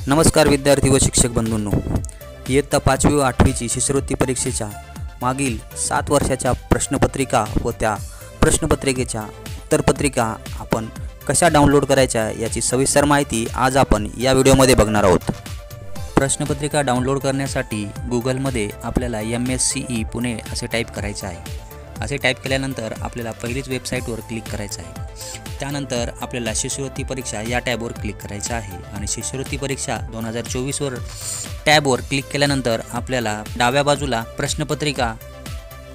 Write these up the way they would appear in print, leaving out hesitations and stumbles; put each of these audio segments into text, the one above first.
नमस्कार विद्यार्थी व शिक्षक बंधूंनो, इयत्ता 5वी व 8वीची शिष्यवृत्ती परीक्षेच्या मागील 7 वर्षाच्या प्रश्नपत्रिका व त्या प्रश्नपत्रिकेच्या उत्तरपत्रिका आपण कशा डाउनलोड करायच्या याची सविस्तर माहिती आज आपण या व्हिडिओमध्ये बघणार आहोत। प्रश्नपत्रिका डाउनलोड करण्यासाठी गूगलमध्ये आपल्याला MSCE पुणे असे टाईप करायचे आहे। असे टाईप केल्यानंतर आपल्याला पहिलीच वेबसाईटवर क्लिक करायचं आहे। त्यानंतर आपल्याला शिष्यवृत्ती परीक्षा या टॅबवर क्लिक करायचं आहे आणि शिष्यवृत्ती परीक्षा 2024 वर टॅबवर क्लिक केल्यानंतर आपल्याला डाव्या बाजूला प्रश्नपत्रिका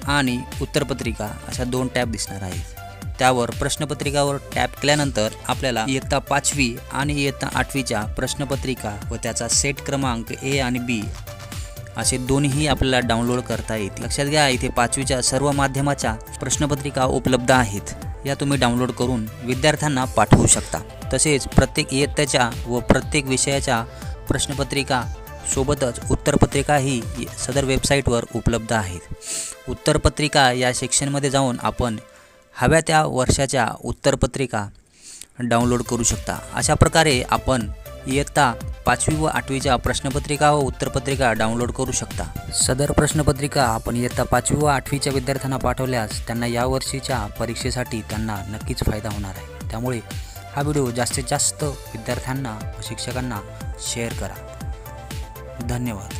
आणि उत्तरपत्रिका अशा 2 टॅब दिसणार आहेत। त्यावर प्रश्नपत्रिकावर टॅप केल्यानंतर आपल्याला इयत्ता 5वी आणि इयत्ता 8वीच्या प्रश्नपत्रिका व त्याचा सेट क्रमांक A आणि B असे दोन्ही आपल्याला डाउनलोड करता येतील। लक्षात घ्या, इथे 5वीच्या सर्व माध्यमाच्या प्रश्नपत्रिका उपलब्ध आहेत। या तुम्ही डाउनलोड करून विद्यार्थ्यांना पाठवू शकता। तसेच प्रत्येक इयत्तेच्या व प्रत्येक विषयाच्या प्रश्नपत्रिका सोबतच उत्तरपत्रिकाही सदर वेबसाईटवर उपलब्ध आहेत। उत्तरपत्रिका या सेक्शनमध्ये जाऊन आपण हव्या त्या वर्षाच्या उत्तरपत्रिका डाउनलोड करू शकता। अशा प्रकारे आपण इयत्ता 5वी व 8वीच्या प्रश्नपत्रिका व उत्तरपत्रिका डाउनलोड करू शकता। सदर प्रश्नपत्रिका आपण इयत्ता 5वी व 8वीच्या विद्यार्थ्यांना पाठवल्यास त्यांना या वर्षीच्या परीक्षेसाठी त्यांना नक्कीच फायदा होणार आहे। त्यामुळे हा व्हिडिओ जास्तीत जास्त विद्यार्थ्यांना व शिक्षकांना शेअर करा। धन्यवाद।